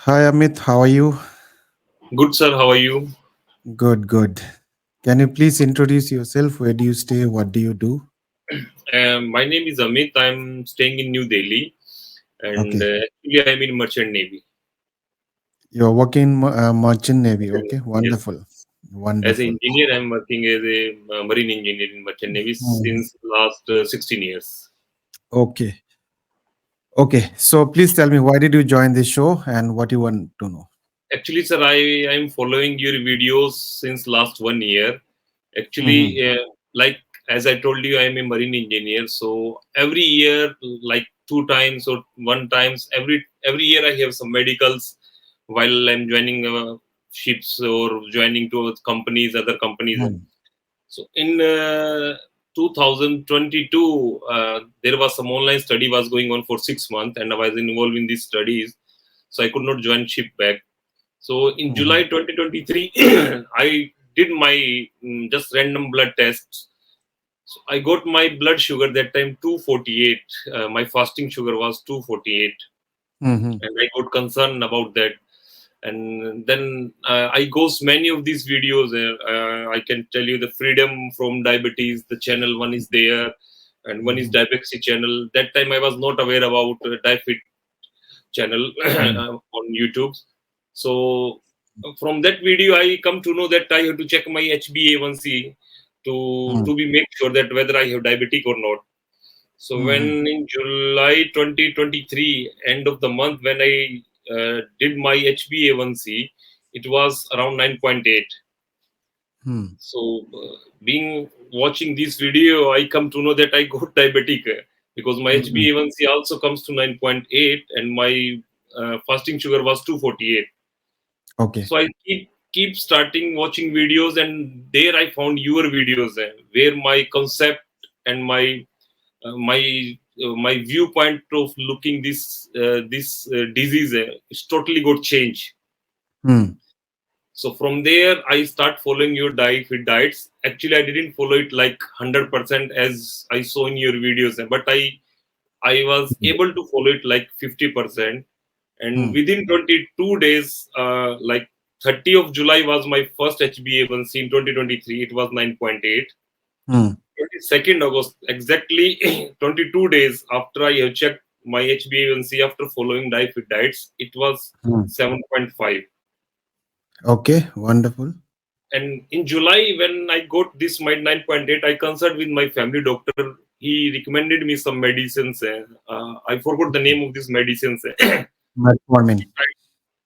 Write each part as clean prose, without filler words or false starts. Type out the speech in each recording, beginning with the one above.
Hi Amit, how are you? Good, sir. How are you? Good, good. Can you please introduce yourself? Where do you stay? What do you do? My name is Amit. I'm staying in New Delhi, and Okay. actually, I'm in Merchant Navy. You're working in Merchant Navy. Merchant Okay, Navy, yes. wonderful. As an Wonderful. engineer, I'm working as a marine engineer in Merchant Navy Mhm. since last 16 years. Okay. Okay. So please tell me, why did you join this show and what you want to know? Actually, sir, I'm following your videos since last 1 year. Actually, Hmm. like as I told you, I'm a marine engineer. So every year, like two times or one times, every year I have some medicals while I'm joining ships or joining to companies, other companies. So in 2022, there was some online study was going on for 6 months, and I was involved in these studies. So I could not join ship back. So in Hmm. July 2023, I did my just random blood tests. So I got my blood sugar that time 248. My fasting sugar was 248, Hmm. and I got concerned about that. And then I goes many of these videos. I can tell you the Freedom from Diabetes. The channel one is there, and one is Hmm. Diabetes channel. That time I was not aware about DIAAFIT channel Hmm. on YouTube. So from that video, I come to know that I have to check my HbA1c to be make sure that whether I have diabetic or not. So when Hmm. in July 2023, end of the month, when I did my HbA1c, it was around 9.8. Hmm. So being watching this video, I come to know that I got diabetic because my Hmm. HbA1c also comes to 9.8 and my fasting sugar was 248. Okay. So I keep starting watching videos, and there I found your videos where my concept and my viewpoint of looking this disease is totally got changed. Hmm. So from there, I start following your diet diets. Actually, I didn't follow it like 100% as I saw in your videos, but I was able to follow it like 50%. And Hmm. within 22 days, like 30th of July was my first HbA1c in 2023. It was 9.8. Hmm. 22nd August, exactly 22 days after I have checked my HbA1c after following diets, it was Hmm. 7.5. Okay, wonderful. And in July, when I got this my 9.8, I consulted with my family doctor. He recommended me some medicines. I forgot the name of these medicines. Metformin.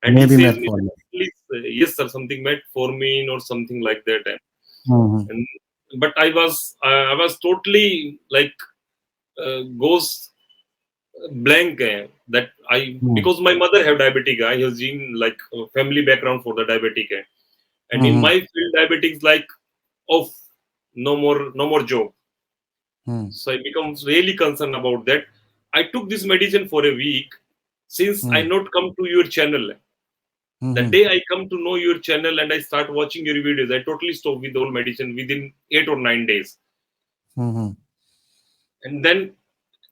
And he Maybe says me, metformin. please, yes, sir, something metformin or something like that. Hmm. And but I was totally like goes blank that I Hmm. because my mother have diabetic. I have seen like family background for the diabetic, and in Hmm. my field, diabetics like off, no more job. Hmm. So I become really concerned about that. I took this medicine for a week. Since I Hmm. not come to your channel, the Hmm. day I come to know your channel and I start watching your videos, I totally stop with all medicine within 8 or 9 days. Hmm. And then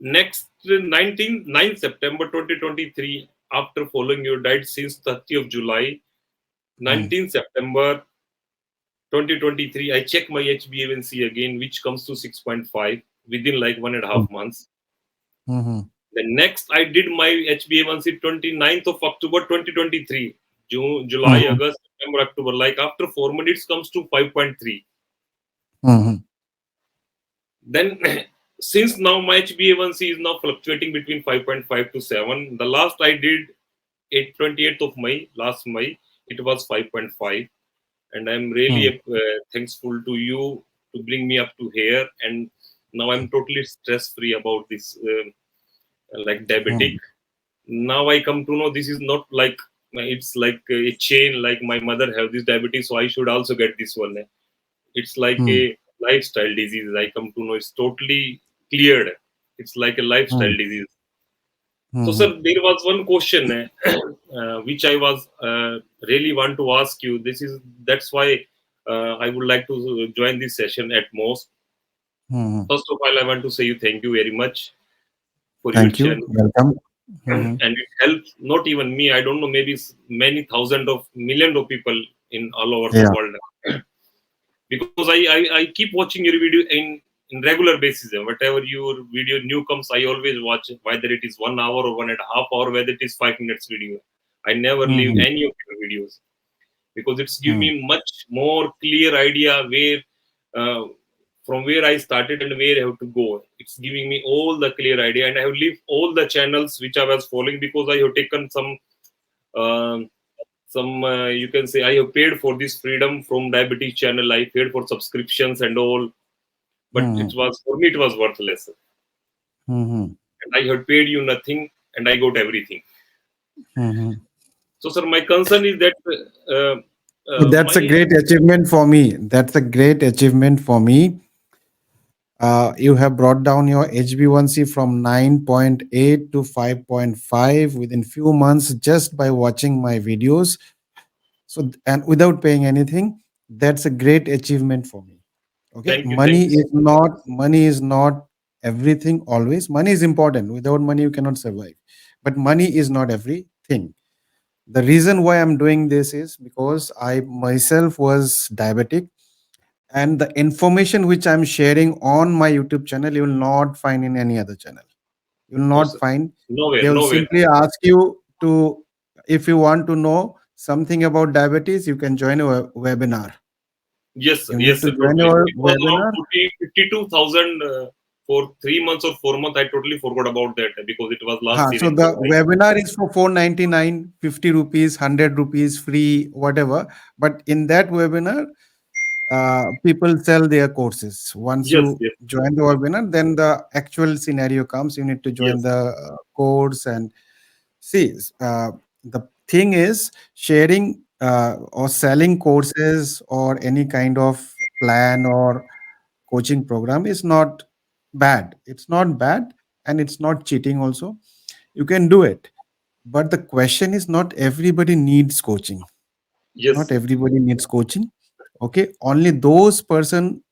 next 9 September 2023, after following your diet since 30th of July, Hmm. 19th September 2023, I check my HbA1c again, which comes to 6.5 within like 1.5 months. Hmm. The next, I did my HbA1c 29th of October 2023. June, July, Hmm. August, September, October. Like after 4 minutes comes to 5.3. Hmm. Then since now my HbA1c is now fluctuating between 5.5 to 7. The last I did 28th of May, last May, it was 5.5. And I'm Hmm. really thankful to you to bring me up to here. And now I'm totally stress free about this like diabetic. Hmm. Now I come to know this is not like it's like a chain, like my mother have this diabetes, so I should also get this one. It's like Hmm. a lifestyle disease. I come to know it's totally cleared. It's like a Hmm. lifestyle disease. So sir, Hmm. there was one question which I was really want to ask you. That's why I would like to join this session at most. Hmm. First of all, I want to say you thank you very much for your Thank you. channel. Welcome. Mm-hmm. And it helps not even me. I don't know, maybe many thousand of millions of people in all over the Yeah. world. Because I keep watching your video in regular basis. Whatever your video new comes, I always watch it, whether it is 1 hour or 1.5 hour, whether it is 5 minutes video. I never leave Mm-hmm. any of your videos, because it's give Mm-hmm. me much more clear idea where, uh, from where I started and where I have to go. It's giving me all the clear idea, and I have left all the channels which I was following, because I have taken um you can say, I have paid for this freedom from diabetes channel. I paid for subscriptions and all, but it Mm-hmm. was, for me it was worthless. Mm-hmm. And I had paid you nothing, and I got everything. Mm-hmm. So, sir, my concern is that So that's my, a great achievement for me. That's a great achievement for me. You have brought down your HB1C from 9.8 to 5.5 within few months just by watching my videos. So and without paying anything, that's a great achievement for me. Okay, thank you so much. money is not everything always. Money is important. Without money, you cannot survive. But money is not everything. The reason why I'm doing this is because I myself was diabetic, and the information which I'm sharing on my YouTube channel, you will not find in any other channel. You will No, not sir. find. Nowhere, They will nowhere. simply ask you to, if you want to know something about diabetes, you can join a webinar. Yes, sir. You need Yes, to sir. join Totally. your It was around webinar. 52,000 for 3 months or 4 months. I totally forgot about that, because it was last year So in the July. webinar is for 499, 50 rupees, 100 rupees, free, whatever. But in that webinar, people sell their courses. Once Yes, you yes, join the webinar, then the actual scenario comes. You need to join yes, the course and see. The thing is, sharing or selling courses or any kind of plan or coaching program is not bad. It's not bad, and it's not cheating also. You can do it. But the question is, not everybody needs coaching. yes, Not sir. everybody needs coaching. Okay, only those person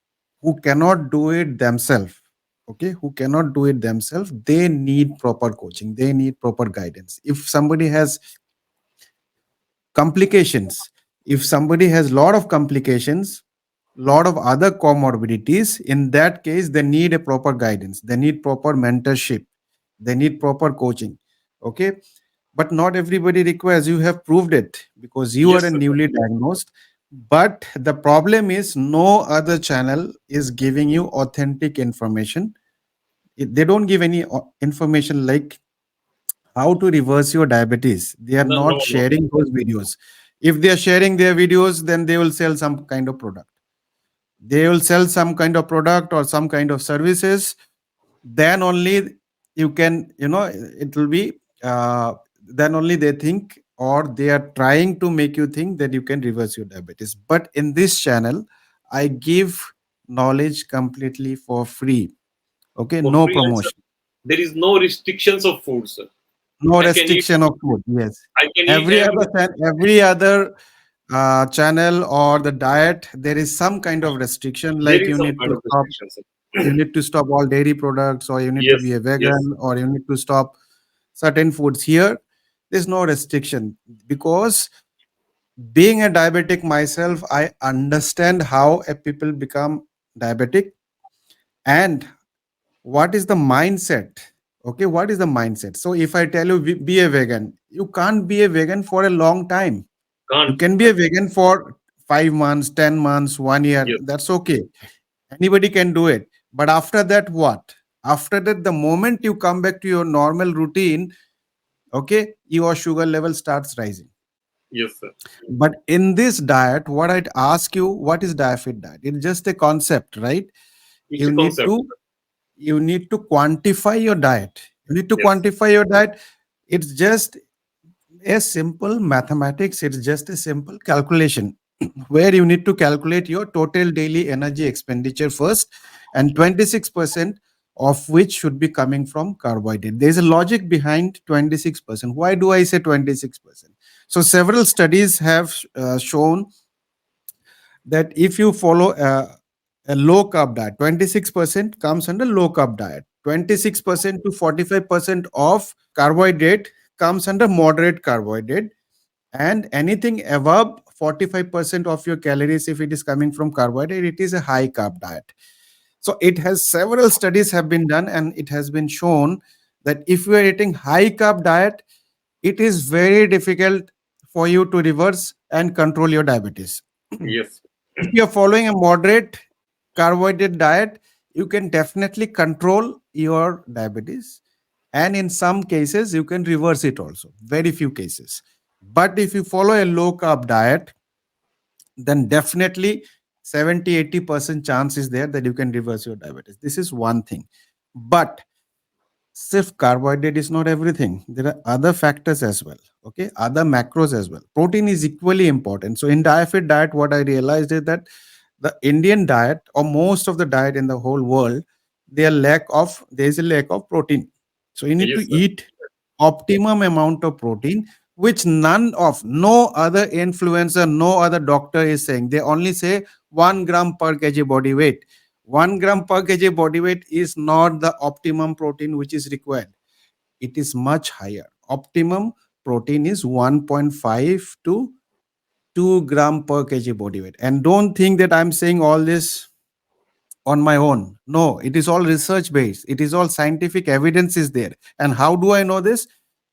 who cannot do it themselves, okay, who cannot do it themselves, they need proper coaching, they need proper guidance. If somebody has complications, if somebody has lot of complications, lot of other comorbidities, in that case they need a proper guidance, they need proper mentorship, they need proper coaching. Okay, but not everybody requires. You have proved it because you are Yes, a sir. newly diagnosed. But the problem is, no other channel is giving you authentic information. They don't give any information like how to reverse your diabetes. They are No, no, not no. sharing those videos. If they are sharing their videos, then they will sell some kind of product. They will sell some kind of product or some kind of services. Then only you can, it will be, then only they think, or they are trying to make you think that you can reverse your diabetes. But in this channel, I give knowledge completely for free. Okay, For no free, and, sir, promotion, there is no restrictions of food, sir. no I can eat. restriction of food. Yes, I can eat every. every other channel or the diet, there is some kind of restriction, There like is you some need kind to of stop, restrictions, sir. all dairy products, or you need to be Yes, a yes, vegan, or you need to stop certain foods. Here there's no restriction, because being a diabetic myself, I understand how a people become diabetic, and what is the mindset. Okay, what is the mindset? So if I tell you, be a vegan, you can't be a vegan for a long time. You can't. can be a vegan for 5 months, 10 months, 1 year, Yes, that's okay. Anybody can do it. But after that, what? After that, the moment you come back to your normal routine, okay, your sugar level starts rising. yes, sir. But in this diet, what I'd ask you, what is DIAAFIT diet? It's just a concept, right? It's You a need concept. to you need to quantify your diet. You need to Yes, quantify your diet. It's just a simple mathematics. It's just a simple calculation where you need to calculate your total daily energy expenditure first, and 26% of which should be coming from carbohydrate. There's a logic behind 26%. Why do I say 26%? So several studies have shown that if you follow a low carb diet, 26% comes under low carb diet. 26% to 45% of carbohydrate comes under moderate carbohydrate, and anything above 45% of your calories, if it is coming from carbohydrate, it is a high carb diet. So it has several studies have been done, and it has been shown that if you are eating high carb diet, it is very difficult for you to reverse and control your diabetes. Yes. If you are following a moderate carbohydrate diet, you can definitely control your diabetes. And in some cases, you can reverse it also. Very few cases. But if you follow a low carb diet, then definitely 70-80% chance is there that you can reverse your diabetes. This is one thing. But self carbohydrate is not everything. There are other factors as well. Okay, other macros as well. Protein is equally important. So in DIAAFIT diet, what I realized is that the Indian diet, or most of the diet in the whole world, there is a lack of protein. So you need to Yes, sir. eat optimum amount of protein, which no other influencer, no other doctor is saying. They only say 1 gram per kg body weight. 1 gram per kg body weight is not the optimum protein which is required. It is much higher. Optimum protein is 1.5 to 2 gram per kg body weight. And don't think that I'm saying all this on my own. No, it is all research based. It is all scientific evidence is there. And how do I know this?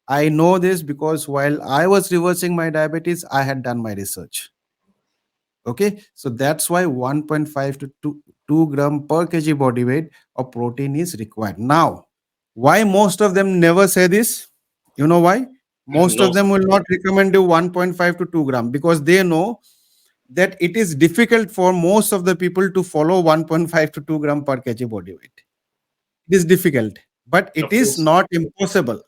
I know this because while I was reversing my diabetes, I had done my research. Okay, so that's why 1.5 to 2 gram per kg body weight of protein is required. Now, why most of them never say this? You know why? Most No, of sir. them will not recommend you 1.5 to 2 gram because they know that it is difficult for most of the people to follow 1.5 to 2 gram per kg body weight. It is difficult, but it Of is course. not impossible.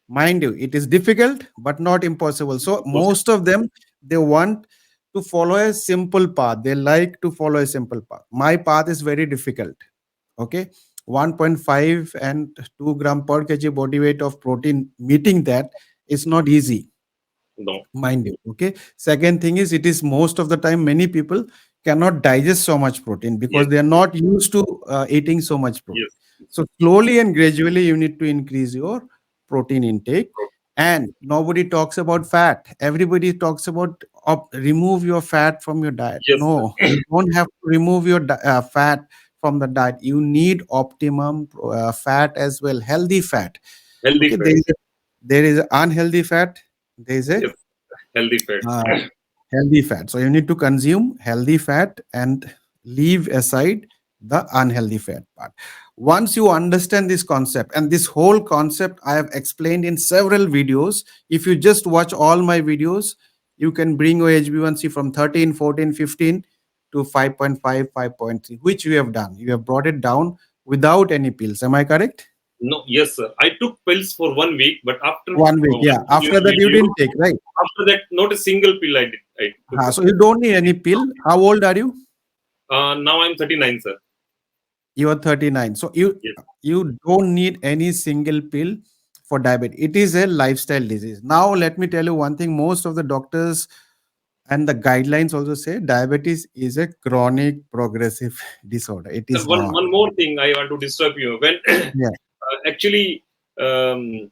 Mind you, it is difficult, but not impossible. So Of course. most of them, they want to follow a simple path. They like to follow a simple path. My path is very difficult. Okay, 1.5 and 2 gram per kg body weight of protein, meeting that is not easy, No. mind you. Okay, second thing is, it is most of the time many people cannot digest so much protein because Yes. they are not used to eating so much protein. Yes. So slowly and gradually you need to increase your protein intake. And nobody talks about fat. Everybody talks about remove your fat from your diet. Yes, sir. No, you don't have to remove your fat from the diet. You need optimum fat as well, healthy fat. Healthy Okay, fats. there is unhealthy fat, there is a Yes. Healthy fats. uh, healthy fat. So you need to consume healthy fat and leave aside the unhealthy fat part. Once you understand this concept, and this whole concept I have explained in several videos, if you just watch all my videos, you can bring your HB1C from 13, 14, 15 to 5.5, 5.3, which you have done. You have brought it down without any pills. Am I correct? No, yes, sir. I took pills for 1 week, but after 1 week. Yeah. watching your After that, you video, didn't take, right? after that, not a single pill I did. I took So it. you don't need any pill. How old are you? Now I'm 39, sir. You are 39. So Yes. you don't need any single pill for diabetes. It is a lifestyle disease. Now let me tell you one thing. Most of the doctors and the guidelines also say diabetes is a chronic progressive disorder. It Sir, is one not. one more thing I want to disturb you. When Yeah. actually, um,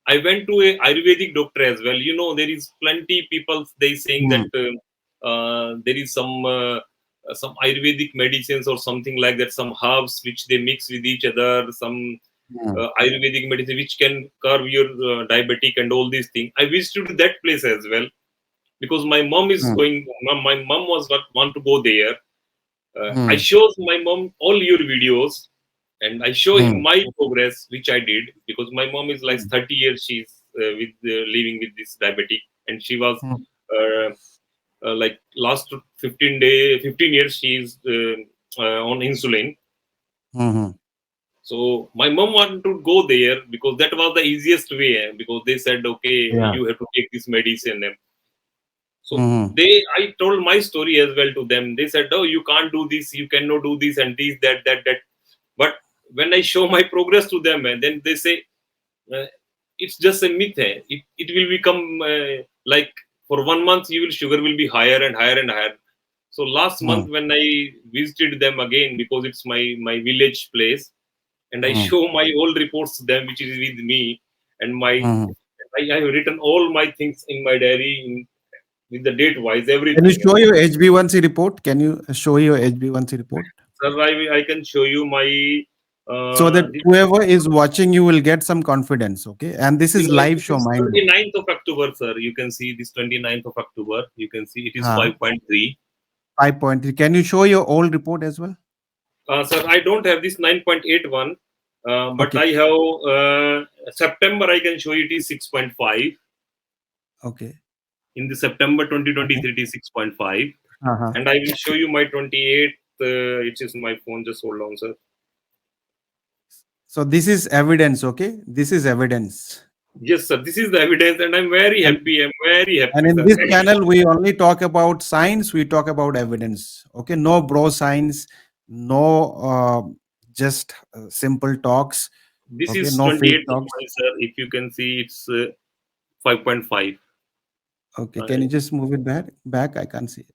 I went to a Ayurvedic doctor as well. You know, there is plenty people they saying that Hmm. there is some Ayurvedic medicines or something like that, some herbs which they mix with each other, some Hmm. Ayurvedic medicine which can curb your diabetic and all these things. I visited that place as well because my mom is Hmm. going. My mom was not want to go there. I Hmm. shows my mom all your videos and I show him Hmm. my progress, which I did because my mom is like Hmm. 30 years. She's with living with this diabetic, and she was Hmm. uh, like last 15 years she's on insulin. Hmm. Hmm. So my mom wanted to go there because that was the easiest way. Because they said, okay, Yeah. you have to take this medicine. So Hmm. I told my story as well to them. They said, "Oh, you can't do this. You cannot do this and this, that." But when I show my progress to them, and then they say, uh, "It's just a myth. It will become like for 1 month, you will sugar will be higher and higher and higher." So last Hmm. month when I visited them again because it's my village place, and I Hmm. show my old reports to them, which is with me, and Hmm. I have written all my things in my diary with the date wise, Can you everything. show your HB1C report? Can you show your HB1C report? Sir, I can show you my So that this whoever is watching you will get some confidence. Okay. And this is live this show, is mind you. 29th of October, sir. You can see this 29th of October. You can see it is Huh. 5.3. 5.3. Can you show your old report as well? Sir, I don't have this 9.81, but Okay. I have September. I can show you it is 6.5. Okay. In the September Okay. 2023, it is 6.5. Uh-huh. And I will show you my 28th. It is my phone. Just hold on, sir. So this is evidence. Okay. This is evidence. Yes, sir. This is the evidence, and I'm very And happy. I'm very and happy, in sir. this channel, we only talk about science. We talk about evidence. Okay. No bro science. No just simple talks. This Okay. is No fake 28th of talks. May, sir. If you can see, it's 5.5. Okay. Uh, Can you just move it back? Back. I can't see it.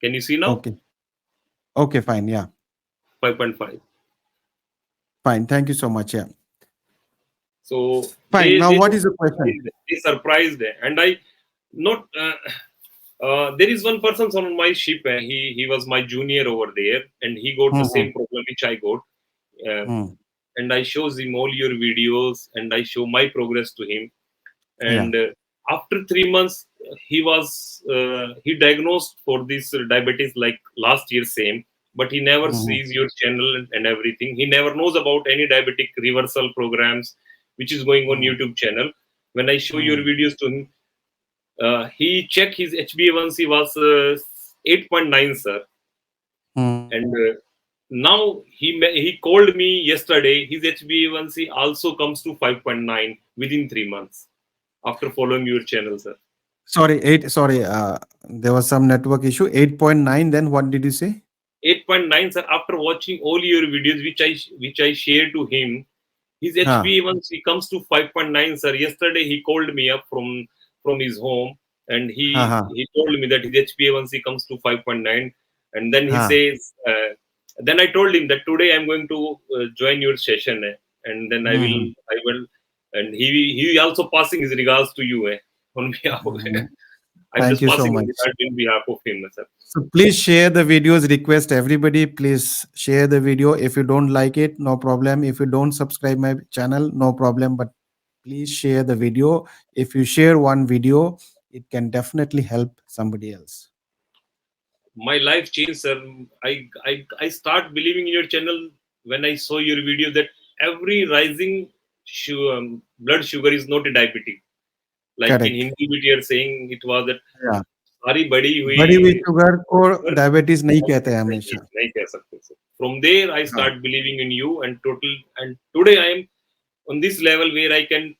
can you see now? Okay. Okay. Fine. Yeah. 5.5. Fine. Thank you so much. Yeah. So Fine. Now, they what just is the question? surprised, and I not. There is one person on my ship. He was my junior over there, and he got the Hmm. same problem which I got. Uh, Hmm. and I shows him all your videos, and I show my progress to him. Yeah. And after 3 months, he diagnosed for this diabetes like last year same, but he never Hmm. sees your channel and everything. He never knows about any diabetic reversal programs which is going on Hmm. YouTube channel. When I show your Hmm. videos to him, he checked his HbA1c was 8.9, sir. Hmm. And now he called me yesterday. His HbA1c also comes to 5.9 within 3 months after following your channel, sir. Sorry, eight. Sorry, there was some network issue. 8.9. Then what did you say? 8.9, sir. After watching all your videos, which I share to him, his Huh. HbA1c comes to 5.9, sir. Yesterday he called me up from his home, and Huh. Huh. he told me that his HbA1c comes to 5.9, and then he Huh. says, then I told him that today I'm going to join your session, and then Hmm. I will, and he also passing his regards to you, on behalf of. Hmm. I'm Thank just you so passing his much. regards in behalf of him, sir. So please share the videos. Request everybody. Please share the video. If you don't like it, no problem. If you don't subscribe my channel, no problem. But please share the video. If you share one video, it can definitely help somebody else. My life changed, sir. I start believing in your channel when I saw your video that every rising blood sugar is not a diabetic. Like in Correct. Hindi, we are saying it was that Yeah. सारी बड़ी हुई बड़ी हुई sugar को sugar diabetes नहीं कहते हैं नहीं हमेशा. नहीं कह सकते, sir. From there, I हाँ. start believing in you, and today I am on this level where I can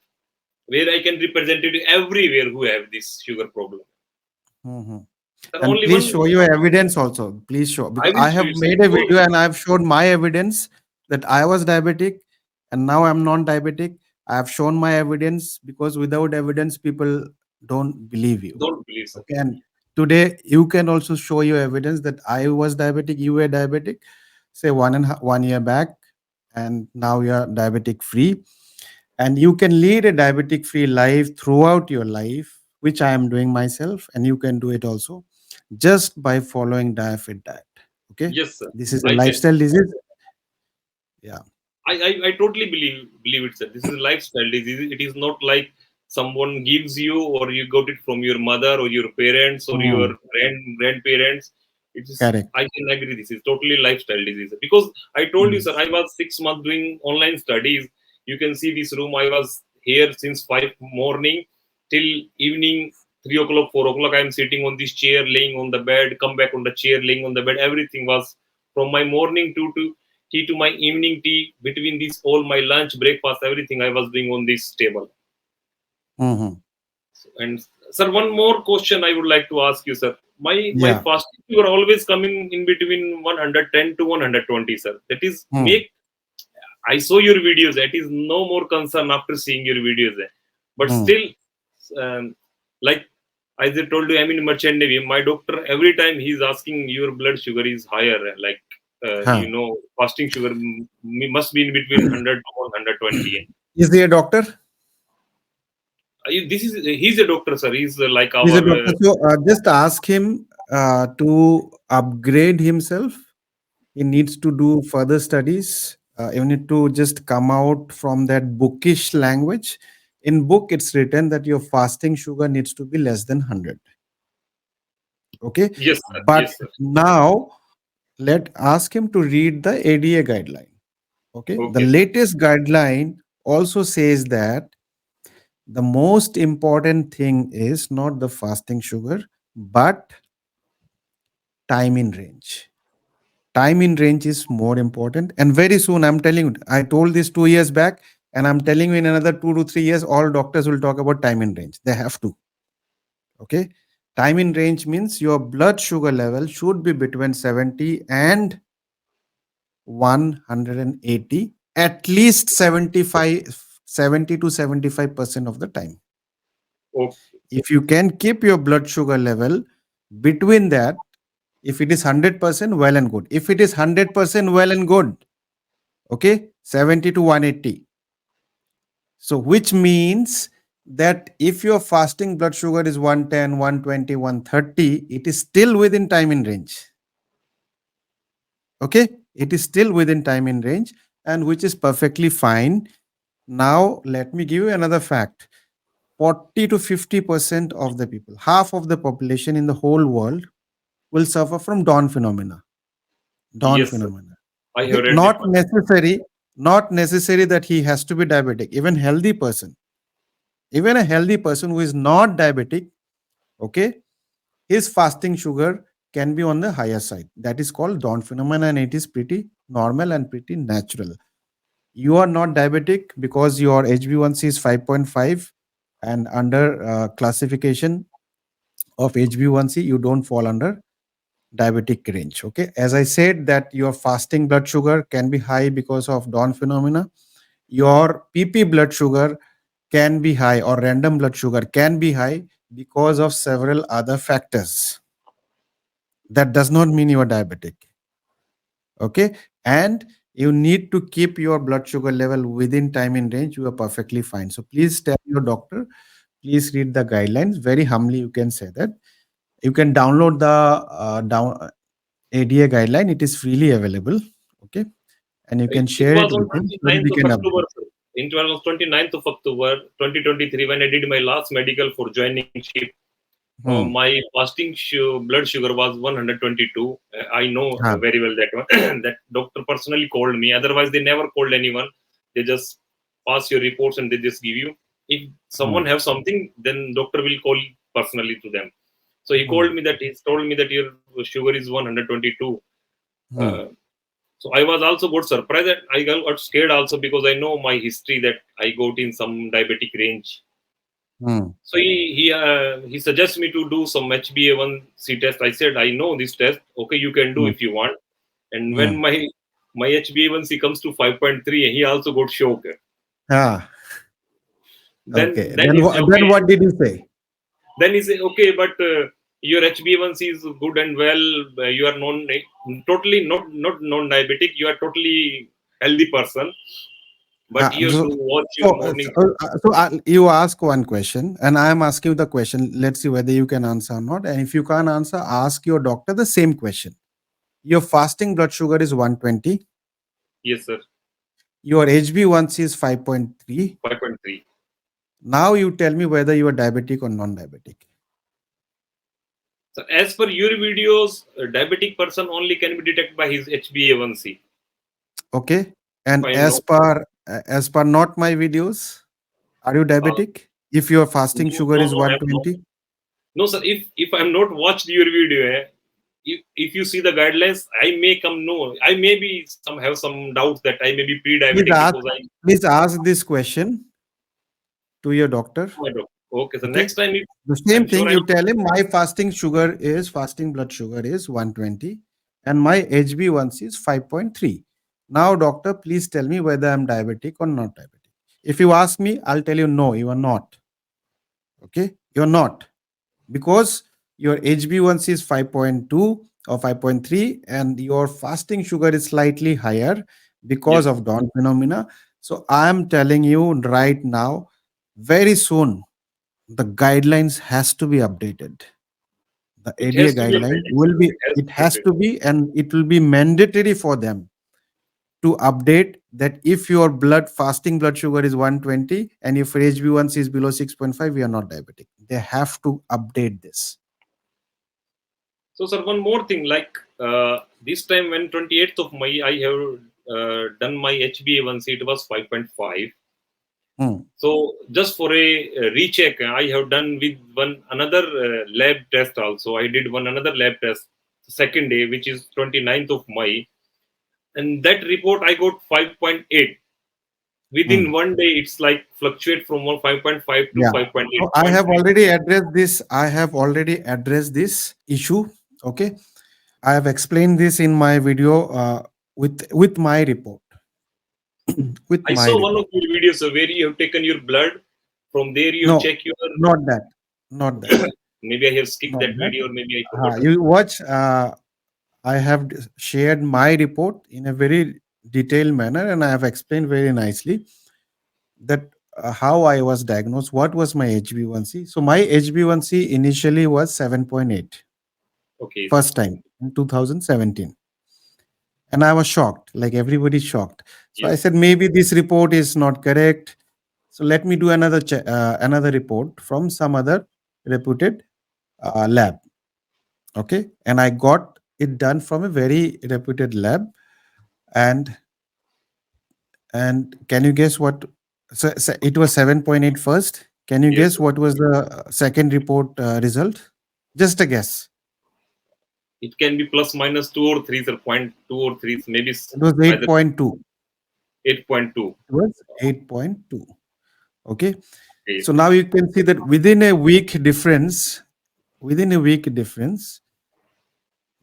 represent it everywhere who have this sugar problem. Mhm. Sir, And only please one show your evidence also. Please show, I because will I show have you, sir. made a Surely, video sir. and I have showed my evidence that I was diabetic and now I'm non-diabetic. I have shown my evidence because without evidence, people don't believe you. Don't believe, sir. Okay. And today you can also show your evidence that I was diabetic, you were diabetic, say 1 year back, and now you are diabetic free. And you can lead a diabetic free life throughout your life, which I am doing myself, and you can do it also just by following DIAAFIT diet. Okay, Yes, sir. this is a I can. lifestyle disease. Yeah. I totally believe it, sir. This is a lifestyle disease. It is not like someone gives you or you got it from your mother or your parents or your Hmm. grandparents. It is. Correct. I can agree. This is totally lifestyle disease because I told you, Hmm. sir. I was 6 months doing online studies. You can see this room. I was here since 5 morning till evening 3 o'clock, 4 o'clock. I am sitting on this chair, laying on the bed. Come back on the chair, laying on the bed. Everything was from my morning to tea to my evening tea, between this all my lunch, breakfast, everything I was doing on this table. Hmm. And sir, one more question I would like to ask you, sir. My Yeah. fasting you are always coming in between 110 to 120, sir. That is Hmm. make I saw your videos. That is no more concern after seeing your videos. But Hmm. still, like as I told you, I'm in merchant navy. My doctor every time he's asking your blood sugar is higher. Like Huh. fasting sugar must be in between 100 to 120. Is he a doctor? He's a doctor, sir. He's like He's our a doctor. So just ask him to upgrade himself. He needs to do further studies. You need to just come out from that bookish language. In book, it's written that your fasting sugar needs to be less than 100. Okay. yes, sir. But Yes, sir. now let ask him to read the ADA guideline. Okay. The Okay, sir. latest guideline also says that the most important thing is not the fasting sugar, but time in range. Time in range is more important. And very soon, I'm telling you, I told this 2 years back, and I'm telling you in another 2 to 3 years, all doctors will talk about time in range. They have to. Okay. Time in range means your blood sugar level should be between 70 and 180, at least 70 to 75% of the time. Okay, If you can keep your blood sugar level between that, if it is 100%, well and good. If it is 100%, well and good. Okay, 70 to 180. So which means that if your fasting blood sugar is 110, 120, 130, it is still within time in range. Okay, it is still within time in range, and which is perfectly fine. Now let me give you another fact. 40 to 50% of the people, half of the population in the whole world, will suffer from dawn phenomena. Dawn yes, sir. phenomena. I have Okay, read it not once. necessary, not necessary that he has to be diabetic. Even healthy person, even a healthy person who is not diabetic, okay, his fasting sugar can be on the higher side. That is called dawn phenomena, and it is pretty normal and pretty natural. You are not diabetic because your HB1C is 5.5, and under classification of HB1C, you don't fall under diabetic range. Okay, as I said, that your fasting blood sugar can be high because of dawn phenomena. Your PP blood sugar can be high, or random blood sugar can be high because of several other factors. That does not mean you are diabetic. Okay, and you need to keep your blood sugar level within time in range. You are perfectly fine. So please tell your doctor, please read the guidelines. Very humbly you can say that. You can download the ADA guideline. It is freely available. Okay, and you can It share was it on with him so that 29th we of can October, update. sir. It was on 29th of October 2023 when I did my last medical for joining ship. Hmm. My fasting blood sugar was 122. I know Huh. very well that one. That doctor personally called me. Otherwise, they never called anyone. They just pass your reports and they just give you. If Hmm. someone have something, then doctor will call personally to them. So he Hmm. called me that he told me that your sugar is 122. Hmm. Uh, so I was also got surprised that I got scared also because I know my history that I got in some diabetic range. Hmm. So he suggests me to do some HbA1c test. I said I know this test. Okay, you can do Hmm. if you want. And when Hmm. my HbA1c comes to 5.3, he also got shocked. Ah. Then Okay. then he say Then okay. what did you say? Then he say okay, but your HbA1c is good and well. You are totally not non-diabetic. You are totally healthy person. But Ah, you have to watch your so, morning. you ask one question, and I am asking you the question. Let's see whether you can answer or not. And if you can't answer, ask your doctor the same question. Your fasting blood sugar is 120. Yes, sir. Your HB1C is 5.3. 5.3. Now you tell me whether you are diabetic or non-diabetic. So as per your videos, a diabetic person only can be detected by his HbA1c. Okay. If And I know, as per not my videos, are you uh, diabetic? If your fasting no, sugar no, is no, I'm not. 120, No, sir. If I'm not watched your video, if you see the guidelines, I may come no. I may be some have some doubts that I may be please pre-diabetic ask because I. please ask this question to your doctor. I don't. Okay, so Okay. next time if The I'm same sure thing, I'm. you tell him my fasting blood sugar is 120, and my HB1C is 5.3. Now, doctor, please tell me whether I'm diabetic or not diabetic. If you ask me, I'll tell you no, you are not. Okay, you're not, because your HB1C is 5.2 or 5.3, and your fasting sugar is slightly higher because Yes. of Down phenomena. So I am telling you right now, very soon the guidelines has to be updated. The It ADA has to be guideline updated, will sir. be, It has it to be has to updated. be, and it will be mandatory for them to update that if your blood fasting blood sugar is 120 and if HbA1c is below 6.5, we are not diabetic. They have to update this. So, sir, one more thing. Like this time, when 28th of May, I have done my HbA1c. It was 5.5. Hmm. So, just for a recheck, I have done with one another lab test also. I did one another lab test second day, which is 29th of May, and that report I got 5.8. Within Hmm. one day, it's like fluctuate from 5.5 to Yeah. So I have 5.8.3. already addressed this. I have already addressed this issue. Okay. I have explained this in my video with my report. With I my saw one of report. your videos where you have taken your blood. From there, you have No, check your. not that. Not that. Maybe I have skipped Not that that. video, or maybe I forgot. You watch. I have shared my report in a very detailed manner, and I have explained very nicely that how I was diagnosed, what was my HbA1c. So my HbA1c initially was 7.8 Okay, sir. first time in 2017, and I was shocked, like everybody shocked. So I Yes. said maybe this report is not correct. So let me do another report from some other reputed lab. Okay, and I got it done from a very reputed lab, and can you guess what? So it was 7.8 first. Can you Yes, guess sir. what was the second report result? Just a guess. It can be plus minus two or three, sir. Point two or three, maybe It was either 8.2. 8.2. It was 8.2. Okay. Okay. So now you can see that within a week difference,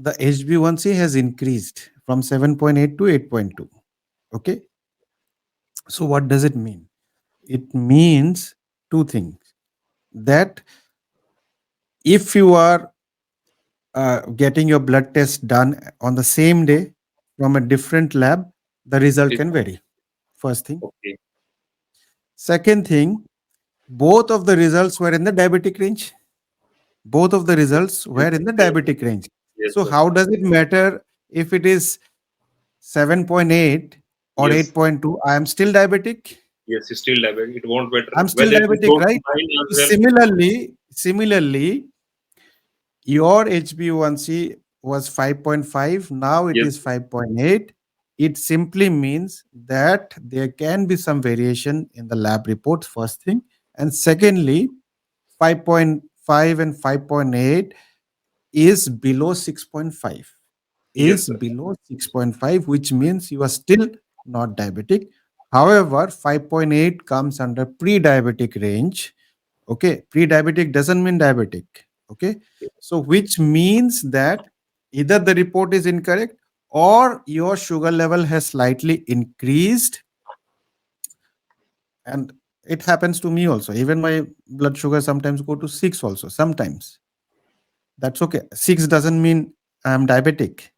the HbA1c has increased from 7.8 to 8.2. Okay. So what does it mean? It means two things. That if you are getting your blood test done on the same day from a different lab, the result It, can vary. First thing. okay. Second thing, both of the results were in the diabetic range. Both of the results were Yes, in the yes, diabetic range. yes, So sir. how does it matter if it is 7.8 or Yes, 8.2? I am still diabetic. yes. It's still diabetic. It won't matter I'm still whether it will diabetic, go to right? nine So as well. similarly, your HbA1c was 5.5, now it Yes, is 5.8. It simply means that there can be some variation in the lab reports, first thing. And yes, secondly, 5.5 and 5.8 is below 6.5. yes, Is sir. below 6.5, which means you are still not diabetic. However, 5.8 comes under pre-diabetic range. Okay, pre-diabetic doesn't mean diabetic. Okay, so which means that either the report is incorrect or your sugar level has slightly increased, and it happens to me also. Even my blood sugar sometimes go to 6 also sometimes. That's okay. 6 doesn't mean I'm diabetic.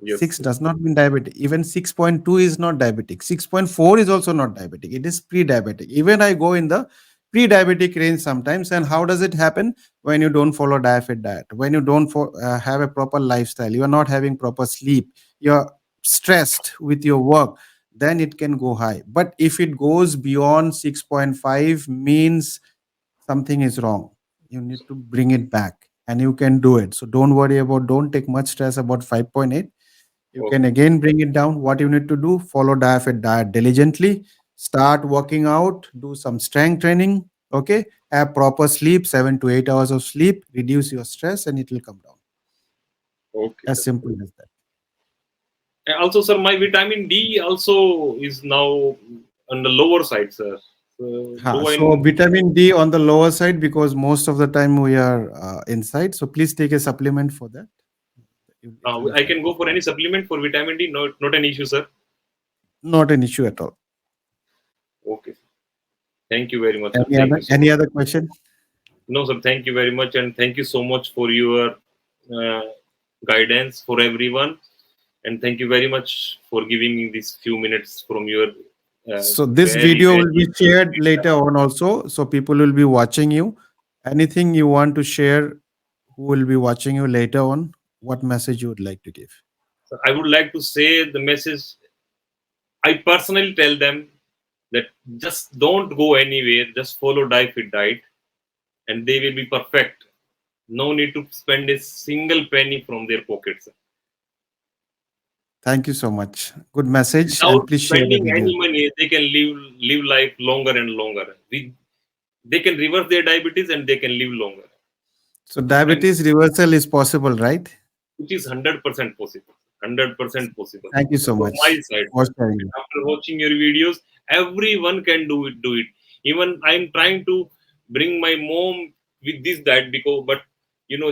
Yes, 6 does not mean diabetic. Even 6.2 is not diabetic. 6.4 is also not diabetic. It is pre-diabetic. Even I go in the pre-diabetic range sometimes. And how does it happen? When you don't follow DIAAFIT diet, when you don't have a proper lifestyle, you are not having proper sleep, you're stressed with your work, then it can go high. But if it goes beyond 6.5, means something is wrong. You need to bring it back, and you can do it. So don't take much stress about 5.8. You can okay, again bring it down. What you need to do, follow diaphet diet diligently, start working out, do some strength training. Okay, have proper sleep, 7 to 8 hours of sleep, reduce your stress, and it will come down. okay, As sir. simple as that. And also, sir, my vitamin D also is now on the lower side, sir. So, do I? So vitamin D on the lower side, because most of the time we are inside, so please take a supplement for that. It will be I fine. can go for any supplement for vitamin D. No, not an issue, sir. Not an issue at all. Okay. Thank you very much, sir. Any Thank other you so any much. other question? No, sir. Thank you very much, and thank you so much for your uh, guidance for everyone. And thank you very much for giving me these few minutes from your So this very, video will very be shared later on also. So people will be watching you. Anything you want to share, who will be watching you later on? What message you would like to give? so I would like to say the message. I personally tell them that just don't go anywhere, just follow DIAAFIT diet, and they will be perfect. No need to spend a single penny from their pockets. Thank you so much. Good message, Without and please share the spending video. any money, they can live life longer and longer. They can reverse their diabetes and they can live longer. So And diabetes reversal is possible, right? it is 100% possible. 100% possible. Thank you so From my much side, for sir. And sharing. after watching your videos, everyone can do it. Do it. Even I'm trying to bring my mom with this diet because, but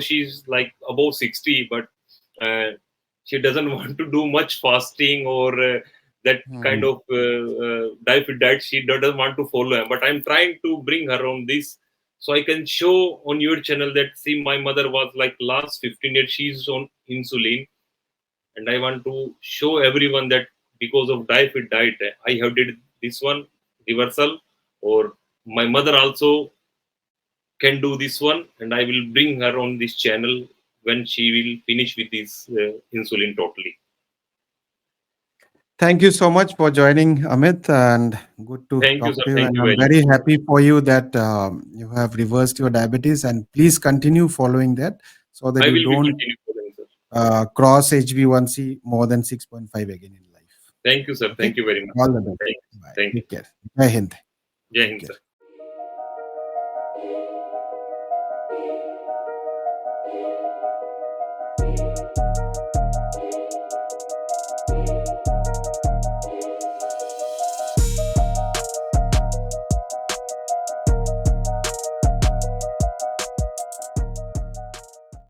she's like above 60, but uh, she doesn't want to do much fasting or that kind Hmm. of diet. She doesn't want to follow. But I'm trying to bring her on this so I can show on your channel that see my mother was like last 15 years she's on insulin, and I want to show everyone that because of DIAAFIT diet, I have did this one reversal, or my mother also can do this one, and I will bring her on this channel when she will finish with this insulin totally. Thank you so much for joining, Amit, and good to Thank you, talk sir. to you. Thank And you I'm very very much. happy for you that you have reversed your diabetes, and please continue following that so that I you will be don't continuing following, sir. cross HB1C more than 6.5 again in life. Thank you, sir. Okay? Thank you very much. All the best. Thank you. Bye. Thank you. Take care. Jai Hind. Jai Take Hind, care. sir.